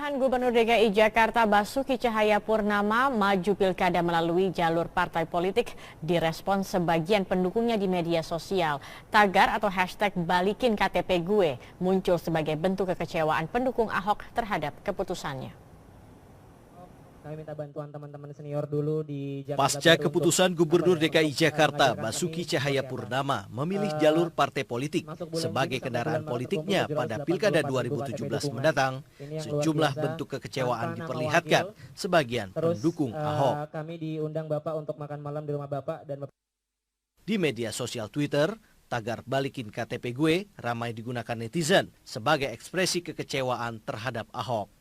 Pemilihan Gubernur DKI Jakarta Basuki Cahayapurnama maju pilkada melalui jalur partai politik direspon sebagian pendukungnya di media sosial. Tagar atau hashtag balikin KTP gue muncul sebagai bentuk kekecewaan pendukung Ahok terhadap keputusannya. Kami minta bantuan teman-teman senior dulu di Jakarta. Pasca keputusan Gubernur DKI Jakarta Basuki Cahayapurnama memilih jalur partai politik sebagai kendaraan politiknya pada Pilkada 2017 mendatang, sejumlah bentuk kekecewaan diperlihatkan sebagian pendukung Ahok. Kami diundang Bapak untuk makan malam di rumah Bapak dan Di media sosial Twitter, tagar balikin KTP gue ramai digunakan netizen sebagai ekspresi kekecewaan terhadap Ahok.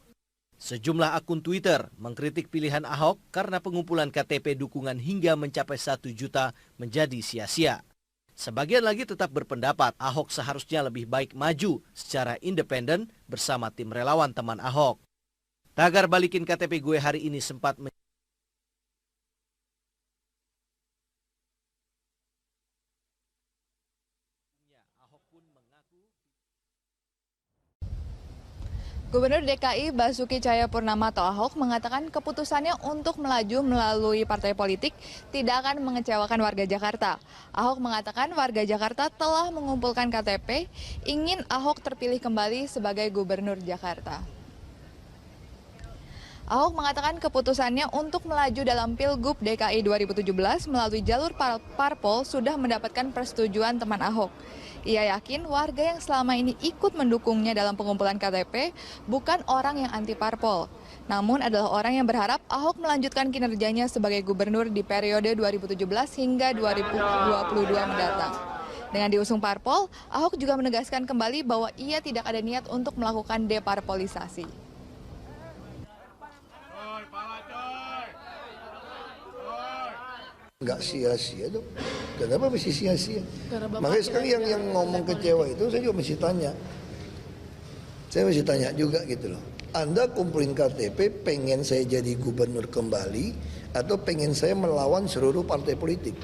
Sejumlah akun Twitter mengkritik pilihan Ahok karena pengumpulan KTP dukungan hingga mencapai 1 juta menjadi sia-sia. Sebagian lagi tetap berpendapat Ahok seharusnya lebih baik maju secara independen bersama tim relawan teman Ahok. Tagar balikin KTP gue hari ini sempat Gubernur DKI Basuki Cahayapurnama atau Ahok mengatakan keputusannya untuk melaju melalui partai politik tidak akan mengecewakan warga Jakarta. Ahok mengatakan warga Jakarta telah mengumpulkan KTP, ingin Ahok terpilih kembali sebagai Gubernur Jakarta. Ahok mengatakan keputusannya untuk melaju dalam Pilgub DKI 2017 melalui jalur parpol sudah mendapatkan persetujuan teman Ahok. Ia yakin warga yang selama ini ikut mendukungnya dalam pengumpulan KTP bukan orang yang anti parpol, namun adalah orang yang berharap Ahok melanjutkan kinerjanya sebagai gubernur di periode 2017 hingga 2022 mendatang. Dengan diusung parpol, Ahok juga menegaskan kembali bahwa ia tidak ada niat untuk melakukan deparpolisasi. Nggak sia-sia dong. Kenapa mesti sia-sia? Makanya sekarang yang ngomong kecewa itu saya juga mesti tanya. Saya mesti tanya juga gitu loh. Anda kumpulin KTP pengen saya jadi gubernur kembali atau pengen saya melawan seluruh partai politik?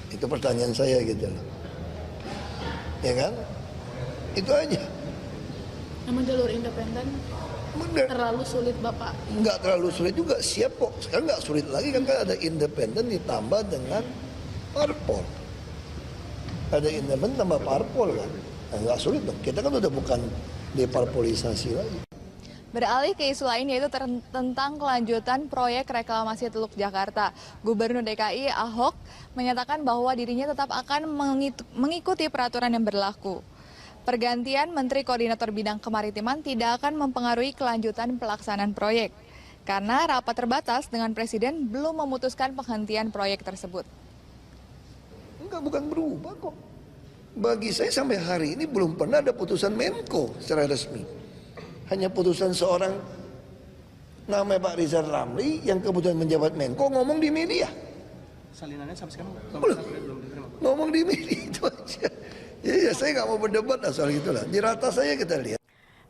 Itu pertanyaan saya gitu loh. Ya kan? Itu aja. Namun jalur independen terlalu sulit Bapak? Enggak terlalu sulit juga, siap kok. Sekarang enggak sulit lagi kan ada independen ditambah dengan parpol. Ada independen tambah parpol kan. Enggak sulit dong, kita kan udah bukan deparpolisasi lagi. Beralih ke isu lain yaitu tentang kelanjutan proyek reklamasi Teluk Jakarta. Gubernur DKI Ahok menyatakan bahwa dirinya tetap akan mengikuti peraturan yang berlaku. Pergantian Menteri Koordinator Bidang Kemaritiman tidak akan mempengaruhi kelanjutan pelaksanaan proyek, karena rapat terbatas dengan Presiden belum memutuskan penghentian proyek tersebut. Enggak, bukan berubah kok. Bagi saya sampai hari ini belum pernah ada putusan Menko secara resmi. Hanya putusan seorang namanya Pak Rizal Ramli yang kebetulan menjabat Menko ngomong di media. Salinannya sampai sekarang belum diterima. Ngomong di media itu aja. Ya, saya nggak mau berdebat soal itulah. Di rata saya kita lihat.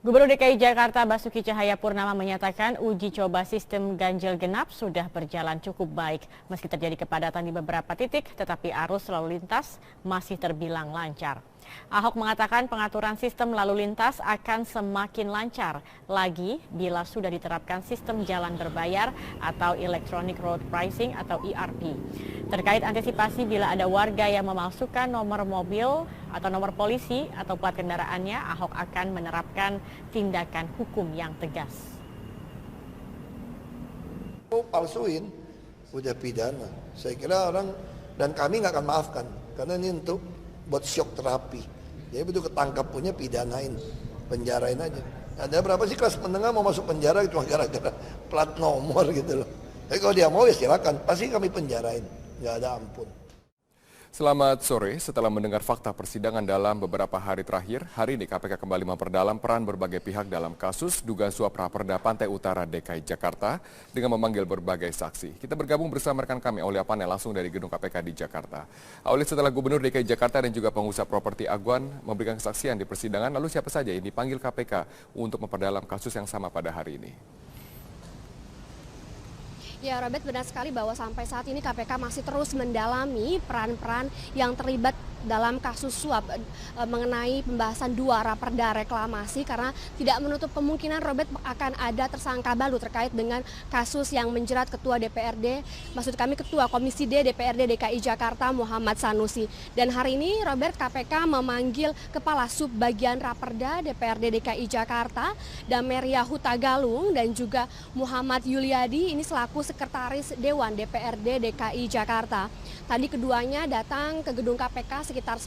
Gubernur DKI Jakarta Basuki Cahayapurnama menyatakan uji coba sistem ganjil genap sudah berjalan cukup baik. Meski terjadi kepadatan di beberapa titik, tetapi arus lalu lintas masih terbilang lancar. Ahok mengatakan pengaturan sistem lalu lintas akan semakin lancar lagi bila sudah diterapkan sistem jalan berbayar atau Electronic Road Pricing atau ERP. Terkait antisipasi bila ada warga yang memalsukan nomor mobil atau nomor polisi atau plat kendaraannya, Ahok akan menerapkan tindakan hukum yang tegas. Mau palsuin, udah pidana. Saya kira orang dan kami nggak akan maafkan karena ini untuk buat shock terapi. Jadi begitu ketangkap punya pidanain, penjarain aja. Ada berapa sih kelas menengah mau masuk penjara cuma gara-gara plat nomor gitu loh. Tapi kalau dia mau ya silakan, pasti kami penjarain, nggak ada ampun. Selamat sore, setelah mendengar fakta persidangan dalam beberapa hari terakhir, hari ini KPK kembali memperdalam peran berbagai pihak dalam kasus dugaan suap Raperda Pantai Utara DKI Jakarta dengan memanggil berbagai saksi. Kita bergabung bersama rekan kami Aulia Panel langsung dari gedung KPK di Jakarta. Aulia, setelah Gubernur DKI Jakarta dan juga pengusaha properti Aguan memberikan kesaksian di persidangan, lalu siapa saja yang dipanggil KPK untuk memperdalam kasus yang sama pada hari ini? Ya, Robert, benar sekali bahwa sampai saat ini KPK masih terus mendalami peran-peran yang terlibat dalam kasus suap mengenai pembahasan 2 raperda reklamasi, karena tidak menutup kemungkinan Robert akan ada tersangka baru terkait dengan kasus yang menjerat Ketua DPRD, maksud kami Ketua Komisi D DPRD DKI Jakarta Muhammad Sanusi. Dan hari ini Robert, KPK memanggil Kepala Sub Bagian Raperda DPRD DKI Jakarta Dameria Hutagalung dan juga Muhammad Yuliadi ini selaku Sekretaris Dewan DPRD DKI Jakarta. Tadi keduanya datang ke gedung KPK sekitar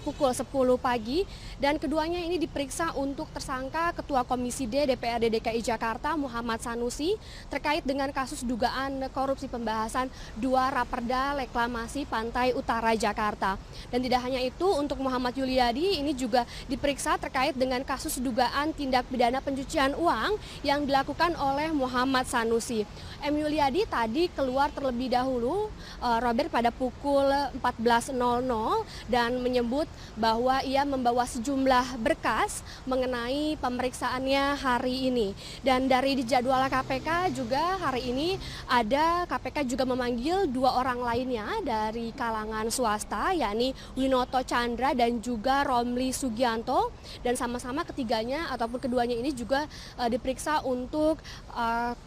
pukul 10 pagi dan keduanya ini diperiksa untuk tersangka Ketua Komisi D DPRD DKI Jakarta Muhammad Sanusi terkait dengan kasus dugaan korupsi pembahasan 2 raperda reklamasi Pantai Utara Jakarta. Dan tidak hanya itu, untuk Muhammad Yuliadi ini juga diperiksa terkait dengan kasus dugaan tindak pidana pencucian uang yang dilakukan oleh Muhammad Sanusi. M. Yuliadi tadi keluar terlebih dahulu, Robert, pada pukul 14.00 dan menyebut bahwa ia membawa sejumlah berkas mengenai pemeriksaannya hari ini. Dan dari jadwal KPK juga hari ini ada KPK juga memanggil 2 orang lainnya dari kalangan swasta, yakni Winoto Chandra dan juga Romli Sugianto, dan sama-sama ketiganya ataupun keduanya ini juga diperiksa untuk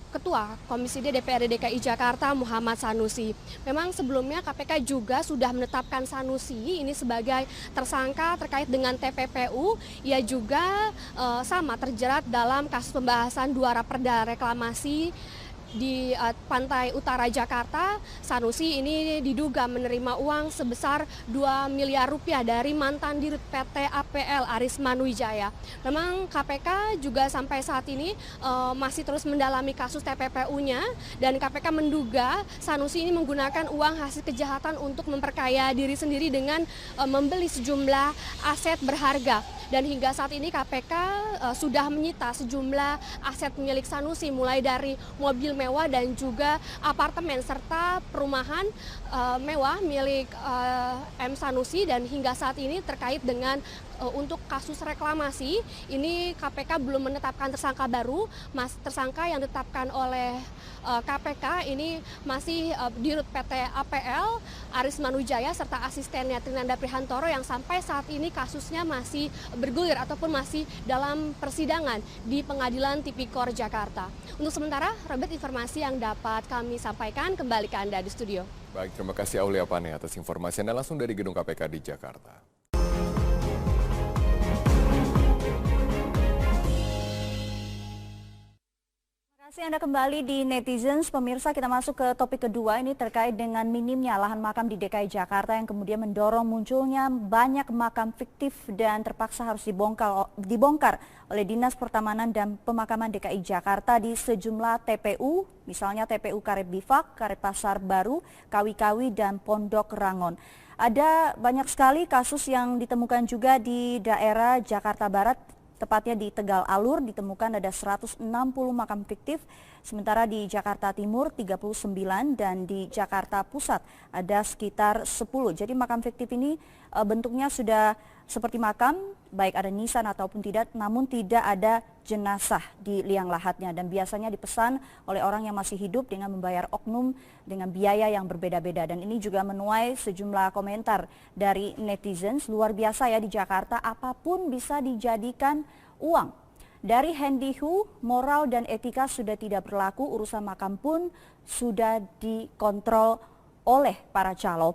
Ketua Komisi D DPRD DKI Jakarta Muhammad Sanusi. Memang sebelumnya KPK juga sudah menetapkan Sanusi ini sebagai tersangka terkait dengan TPPU. Ia juga sama terjerat dalam kasus pembahasan 2 raperda reklamasi di Pantai Utara Jakarta. Sanusi ini diduga menerima uang sebesar 2 miliar rupiah dari mantan dirut PT APL Arisman Wijaya. Memang KPK juga sampai saat ini masih terus mendalami kasus TPPU-nya dan KPK menduga Sanusi ini menggunakan uang hasil kejahatan untuk memperkaya diri sendiri dengan membeli sejumlah aset berharga. Dan hingga saat ini KPK sudah menyita sejumlah aset milik Sanusi, mulai dari mobil mewah dan juga apartemen serta perumahan mewah milik M. Sanusi. Dan hingga saat ini terkait dengan untuk kasus reklamasi ini KPK belum menetapkan tersangka baru. Tersangka yang ditetapkan oleh KPK ini masih dirut PT APL Arisman Wijaya serta asistennya Trinanda Prihantoro yang sampai saat ini kasusnya masih bergulir ataupun masih dalam persidangan di Pengadilan Tipikor Jakarta. Untuk sementara, Robert, informasi yang dapat kami sampaikan, kembali ke Anda di studio. Baik, terima kasih Aulia Pane atas informasi Anda langsung dari Gedung KPK di Jakarta. Terima kasih Anda kembali di Netizens. Pemirsa, kita masuk ke topik kedua, ini terkait dengan minimnya lahan makam di DKI Jakarta yang kemudian mendorong munculnya banyak makam fiktif dan terpaksa harus dibongkar oleh Dinas Pertamanan dan Pemakaman DKI Jakarta di sejumlah TPU, misalnya TPU Karet Bifak, Karet Pasar Baru, Kawi-Kawi, dan Pondok Rangon. Ada banyak sekali kasus yang ditemukan juga di daerah Jakarta Barat, tepatnya di Tegal Alur ditemukan ada 160 makam fiktif, sementara di Jakarta Timur 39 dan di Jakarta Pusat ada sekitar 10. Jadi makam fiktif ini bentuknya sudah seperti makam, baik ada nisan ataupun tidak, namun tidak ada jenazah di liang lahatnya dan biasanya dipesan oleh orang yang masih hidup dengan membayar oknum dengan biaya yang berbeda-beda. Dan ini juga menuai sejumlah komentar dari netizens. Luar biasa ya, di Jakarta apapun bisa dijadikan uang. Dari Hendihu, moral dan etika sudah tidak berlaku, urusan makam pun sudah dikontrol oleh para calo.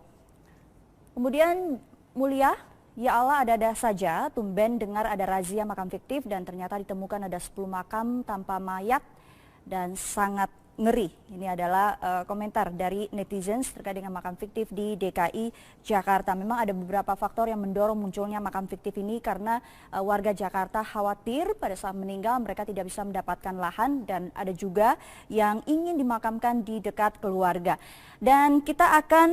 Kemudian Mulia, ya Allah, ada-ada saja, tumben dengar ada razia makam fiktif dan ternyata ditemukan ada 10 makam tanpa mayat dan sangat ngeri. Ini adalah komentar dari netizens terkait dengan makam fiktif di DKI Jakarta. Memang ada beberapa faktor yang mendorong munculnya makam fiktif ini karena warga Jakarta khawatir pada saat meninggal mereka tidak bisa mendapatkan lahan dan ada juga yang ingin dimakamkan di dekat keluarga. Dan kita akan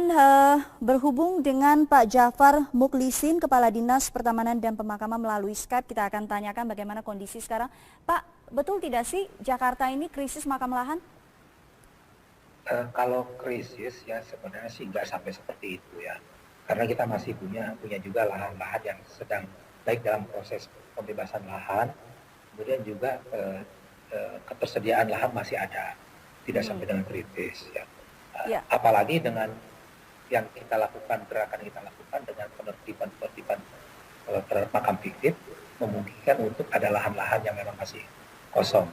berhubung dengan Pak Jafar Muklisin, Kepala Dinas Pertamanan dan Pemakaman melalui Skype. Kita akan tanyakan bagaimana kondisi sekarang. Pak, betul tidak sih Jakarta ini krisis makam lahan? Kalau krisis ya sebenarnya sih nggak sampai seperti itu ya, karena kita masih punya juga lahan-lahan yang sedang baik dalam proses pembebasan lahan, kemudian juga ketersediaan lahan masih ada, tidak sampai dengan kritis ya. Apalagi dengan yang kita lakukan, gerakan yang kita lakukan dengan penertiban terhadap makam fiktif memungkinkan untuk ada lahan-lahan yang memang masih kosong.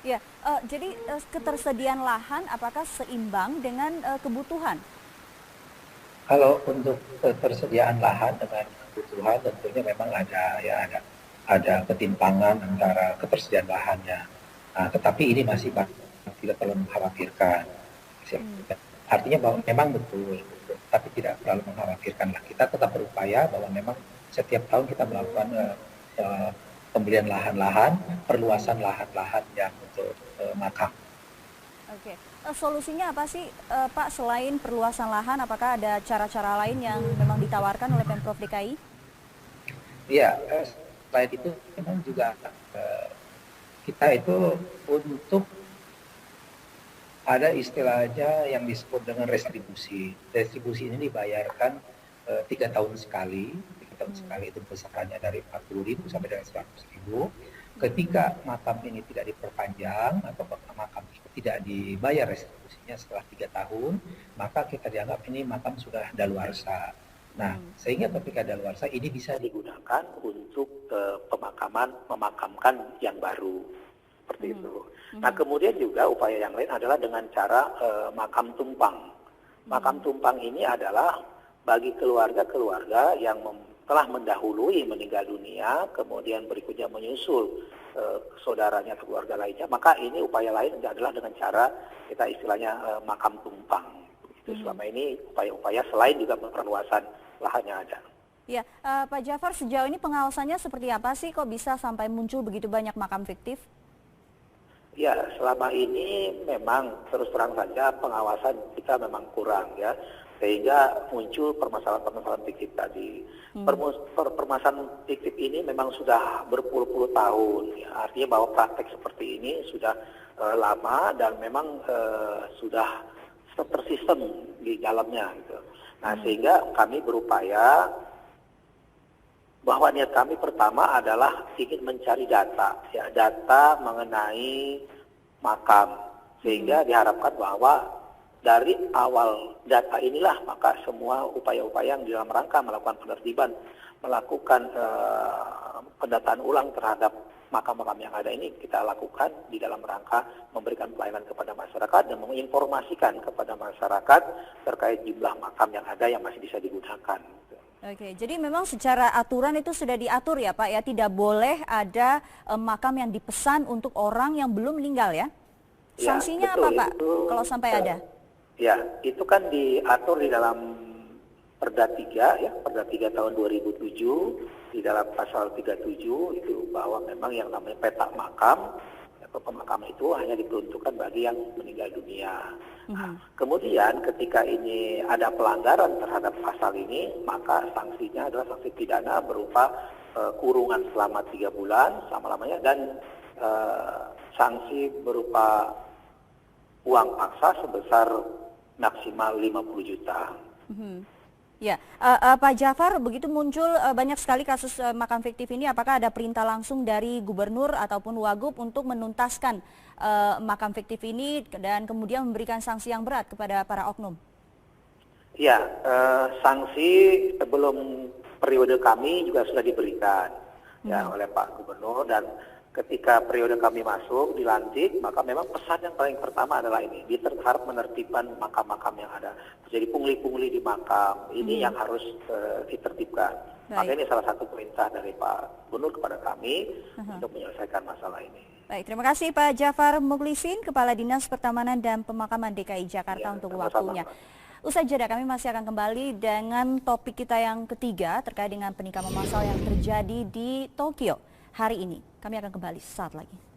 Ya, jadi ketersediaan lahan apakah seimbang dengan kebutuhan? Kalau untuk ketersediaan lahan dengan kebutuhan tentunya memang ada ketimpangan antara ketersediaan lahannya. Nah, tetapi ini masih tidak perlu mengkhawatirkan. Artinya bahwa memang betul, tapi tidak terlalu mengkhawatirkan lah. Kita tetap berupaya bahwa memang setiap tahun kita melakukan pembelian lahan-lahan, perluasan lahan-lahan yang untuk makam. Oke, solusinya apa sih Pak selain perluasan lahan? Apakah ada cara-cara lain yang memang ditawarkan oleh Pemprov DKI? Iya, selain itu memang juga kita itu untuk ada istilahnya yang disebut dengan restribusi. Restribusi ini dibayarkan 3 tahun sekali. 3 tahun sekali itu besarannya dari 40.000 sampai dengan 100.000. Ketika makam ini tidak diperpanjang atau makam tidak dibayar restribusinya setelah 3 tahun, maka kita dianggap ini makam sudah daluarsa. Nah, sehingga ketika daluarsa ini bisa digunakan untuk memakamkan yang baru. Seperti itu. Nah, kemudian juga upaya yang lain adalah dengan cara makam tumpang. Makam tumpang ini adalah bagi keluarga-keluarga yang telah mendahului meninggal dunia, kemudian berikutnya menyusul saudaranya atau keluarga lainnya, maka ini upaya lain adalah dengan cara kita istilahnya makam tumpang. Itu selama ini upaya-upaya selain juga perluasan lahannya ada. Ya, Pak Jafar, sejauh ini pengawasannya seperti apa sih kok bisa sampai muncul begitu banyak makam fiktif? Ya, selama ini memang terus terang saja pengawasan kita memang kurang ya, sehingga muncul permasalahan-permasalahan fiktif tadi. Permasalahan fiktif ini memang sudah berpuluh-puluh tahun, ya. Artinya bahwa praktek seperti ini sudah lama dan memang sudah tersistem di dalamnya. Gitu. Nah, sehingga kami berupaya bahwa niat kami pertama adalah ingin mencari data, ya, data mengenai makam, sehingga diharapkan bahwa dari awal data inilah maka semua upaya-upaya yang dalam rangka melakukan penertiban, melakukan pendataan ulang terhadap makam-makam yang ada ini kita lakukan di dalam rangka memberikan pelayanan kepada masyarakat dan menginformasikan kepada masyarakat terkait jumlah makam yang ada yang masih bisa digunakan. Oke, jadi memang secara aturan itu sudah diatur ya Pak ya, tidak boleh ada makam yang dipesan untuk orang yang belum meninggal ya? Sanksinya apa Pak kalau sampai ada? Ya, itu kan diatur di dalam Perda 3 ya, Perda 3 tahun 2007, di dalam pasal 37 itu bahwa memang yang namanya petak makam atau pemakaman itu hanya diperuntukkan bagi yang meninggal dunia. Nah, kemudian ketika ini ada pelanggaran terhadap pasal ini, maka sanksinya adalah sanksi pidana berupa kurungan selama 3 bulan selama-lamanya dan sanksi berupa uang paksa sebesar maksimal 50 juta. Ya, Pak Jafar, begitu muncul banyak sekali kasus makam fiktif ini, apakah ada perintah langsung dari gubernur ataupun wagub untuk menuntaskan makam fiktif ini dan kemudian memberikan sanksi yang berat kepada para oknum? Ya, sanksi sebelum periode kami juga sudah diberikan ya oleh Pak Gubernur, dan ketika periode kami masuk dilantik, maka memang pesan yang paling pertama adalah ini, harap menertibkan makam-makam yang ada. Jadi pungli-pungli di makam ini yang harus ditertibkan. Maka ini salah satu perintah dari Pak Gubernur kepada kami untuk menyelesaikan masalah ini. Baik, terima kasih Pak Jafar Mukhlisin, Kepala Dinas Pertamanan dan Pemakaman DKI Jakarta untuk waktunya. Usai jeda kami masih akan kembali dengan topik kita yang ketiga terkait dengan penikaman massal yang terjadi di Tokyo hari ini. Kami akan kembali saat lagi.